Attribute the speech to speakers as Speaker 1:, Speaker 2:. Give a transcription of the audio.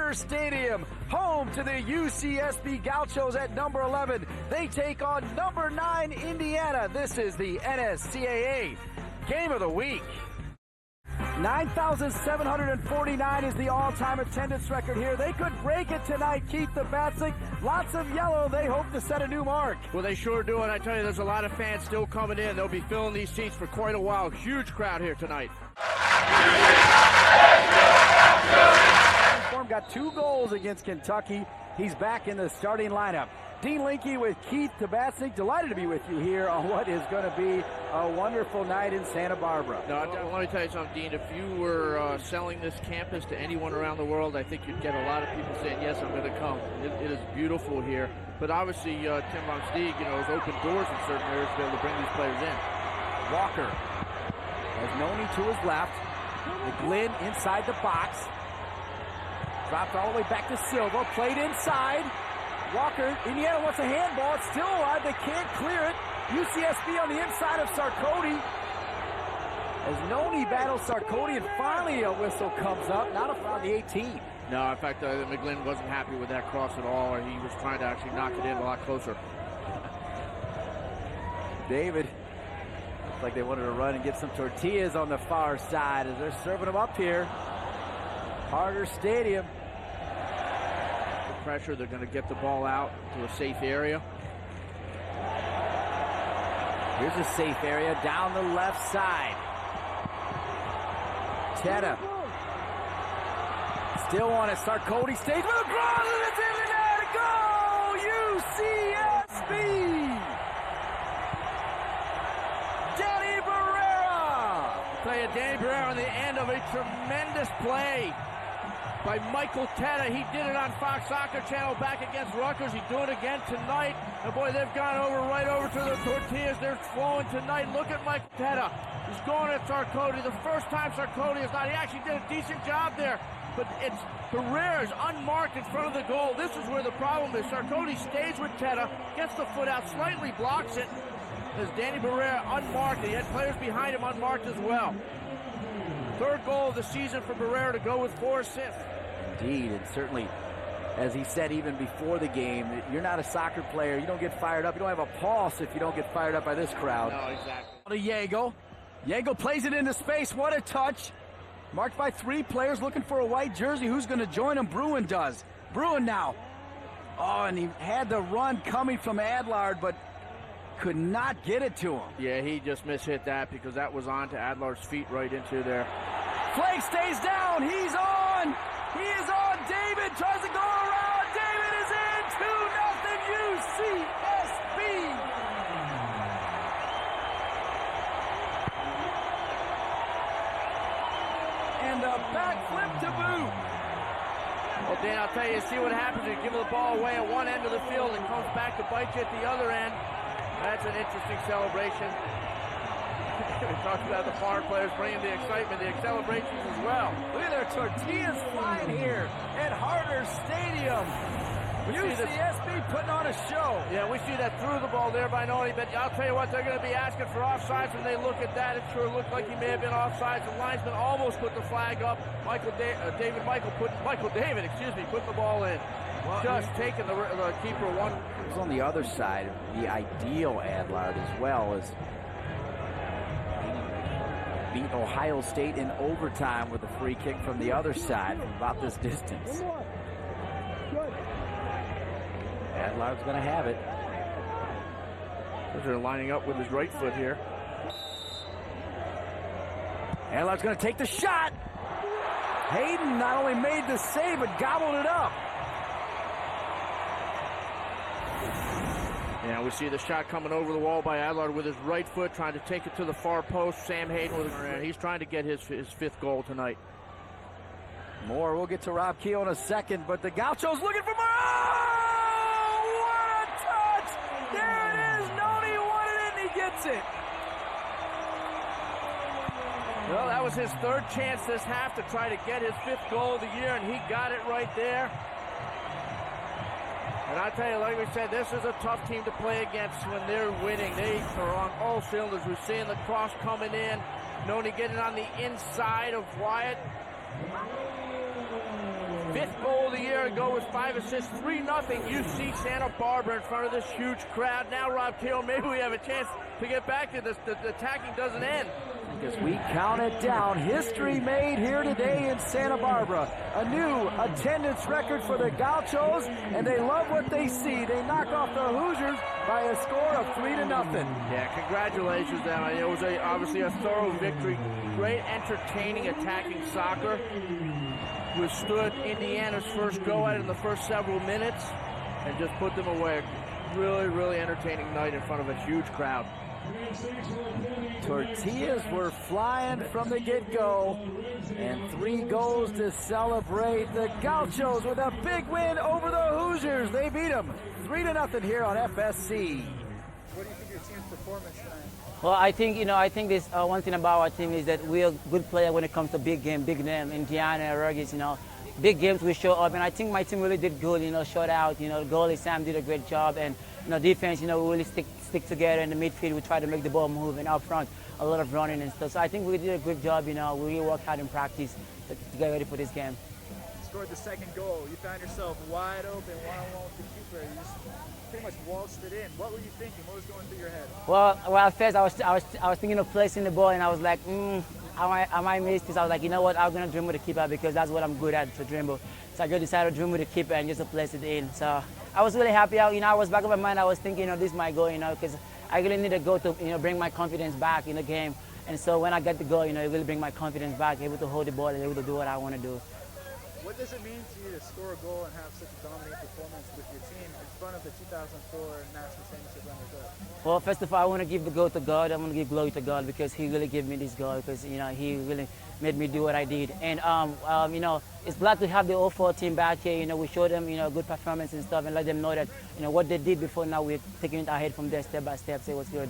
Speaker 1: Harder Stadium, home to the UCSB Gauchos at number 11. They take on number 9 Indiana. This is the NSCAA Game of the Week. 9,749 is the all-time attendance record here. They could break it tonight, Keith the Batsick. Lots of yellow. They hope to set a new mark.
Speaker 2: Well, they sure do, and I tell you, there's a lot of fans still coming in. They'll be filling these seats for quite a while. Huge crowd here tonight.
Speaker 1: Got 2 goals against Kentucky. He's back in the starting lineup. Dean Linke with Keith Tabasnik. Delighted to be with you here on what is going to be a wonderful night in Santa Barbara.
Speaker 2: No, let me tell you something, Dean. If you were selling this campus to anyone around the world, I think you'd get a lot of people saying, yes, I'm going to come. It is beautiful here. But obviously, Tim Von Stieg, has opened doors in certain areas to be able to bring these players in.
Speaker 1: Walker has Nonni to his left. McGlynn inside the box. Dropped all the way back to Silva. Played inside. Walker, Indiana wants a handball. It's still alive. They can't clear it. UCSB on the inside of Sarkody. As Nonni battles Sarkody, and finally a whistle comes up. Not a foul on the 18.
Speaker 2: No, in fact, McGlynn wasn't happy with that cross at all. He was trying to actually knock it in a lot closer.
Speaker 1: David. Looks like they wanted to run and get some tortillas on the far side as they're serving them up here. Harder Stadium.
Speaker 2: Pressure, they're going to get the ball out to a safe area.
Speaker 1: Here's a safe area down the left side. Teta still on it. Sarkody stays with a cross, and it's in the net. Go UCSB! Danny Barrera.
Speaker 2: I'll tell you, Danny Barrera on the end of a tremendous play by Michael Teta. He did it on Fox Soccer Channel back against Rutgers. He's doing it again tonight. And boy, they've gone right over to the tortillas. They're flowing tonight. Look at Michael Teta. He's going at Sarkody. The first time Sarkody is not. He actually did a decent job there. But it's Barrera's unmarked in front of the goal. This is where the problem is. Sarkody stays with Teta, gets the foot out, slightly blocks it. As Danny Barrera unmarked. He had players behind him unmarked as well. 3rd goal of the season for Barrera to go with 4 assists.
Speaker 1: Indeed, and certainly, as he said even before the game, you're not a soccer player. You don't get fired up. You don't have a pulse if you don't get fired up by this crowd.
Speaker 2: No, exactly.
Speaker 1: To Yago. Yago plays it into space. What a touch. Marked by 3 players looking for a white jersey. Who's going to join him? Bruin does. Bruin now. Oh, and he had the run coming from Adlard, but could not get it to him.
Speaker 2: Yeah, he just mishit that because that was on to Adlar's feet right into there.
Speaker 1: Flake stays down. He's on. He is on. David tries to go around. David is in. 2-0 UCSB. And a backflip to boot.
Speaker 2: Well, Dan, I'll tell you, see what happens. You give the ball away at one end of the field and comes back to bite you at the other end. That's an interesting celebration. We talked about the foreign players bringing the excitement, the celebrations as well.
Speaker 1: Look at their tortillas flying here at Harder Stadium. UCSB putting on a show.
Speaker 2: Yeah, we see that through the ball there by Nonni, but I'll tell you what, they're going to be asking for offsides when they look at that. It sure looked like he may have been offsides. The linesman almost put the flag up. Michael David put the ball in. Well, just taking the keeper one.
Speaker 1: It was on the other side. The ideal Adlard as well as beat Ohio State in overtime with a free kick from the other side from about this distance. Adlard's going to have it.
Speaker 2: They're lining up with his right foot here.
Speaker 1: Adlard's going to take the shot. Hayden not only made the save, but gobbled it up.
Speaker 2: Yeah, we see the shot coming over the wall by Adlard with his right foot, trying to take it to the far post. Sam Hayden with he's trying to get his 5th goal tonight.
Speaker 1: More, we'll get to Rob Keough in a second, but the Gauchos looking for more. Oh, what a touch! There it is. Nonni wanted it, and he gets it.
Speaker 2: Well, that was his 3rd chance this half to try to get his 5th goal of the year, and he got it right there. And I tell you, like we said, this is a tough team to play against when they're winning. They are on all cylinders. We're seeing the cross coming in. Nonni getting on the inside of Wyatt. fifth goal of the year ago with 5 assists, 3-0 UC Santa Barbara in front of this huge crowd. Now, Rob Kale, maybe we have a chance to get back to this. The attacking doesn't end.
Speaker 1: Because we count it down. History made here today in Santa Barbara. A new attendance record for the Gauchos, and they love what they see. They knock off the Hoosiers by a score of 3-0.
Speaker 2: Yeah, congratulations, them. It was obviously a thorough victory. Great, entertaining, attacking soccer. Withstood Indiana's first go at it in the first several minutes and just put them away. Really, really entertaining night in front of a huge crowd.
Speaker 1: Tortillas were flying from the get-go, and 3 goals to celebrate. The Gauchos with a big win over the Hoosiers. They beat them 3-0 here on FSC.
Speaker 3: What do you think of your team's performance tonight?
Speaker 4: Well, I think this one thing about our team is that we're a good player when it comes to big game, big name, Indiana, Ruggers, big games we show up, and I think my team really did good, showed out, the goalie Sam did a great job, and, defense, we really stick together in the midfield. We try to make the ball move, and up front, a lot of running and stuff. So I think we did a good job, we really worked hard in practice to get ready for this game.
Speaker 3: You scored the second goal. You found yourself wide open, one-on-one with the keeper. You just pretty much waltzed it in. What were you thinking? What was going through your head?
Speaker 4: Well, at first I was thinking of placing the ball, and I was like, I might miss this. I was like, you know what, I'm going to dribble the keeper because that's what I'm good at, to dribble. So I just decided to dribble the keeper and just to place it in. So I was really happy. I was back of my mind, I was thinking, this might go, because I really need a goal to, bring my confidence back in the game. And so when I got the goal, it really bring my confidence back, able to hold the ball and able to do what I want to do.
Speaker 3: What does it mean to you to score a goal and have such a dominant performance with your team in front of the 2004 National Championship runners-up?
Speaker 4: Well, first of all, I want to give the goal to God. I want to give glory to God because He really gave me this goal because, He really made me do what I did. And, it's glad to have the 04 team back here. We showed them, good performance and stuff and let them know that, what they did before, now we're taking it ahead from there step by step. So it was good.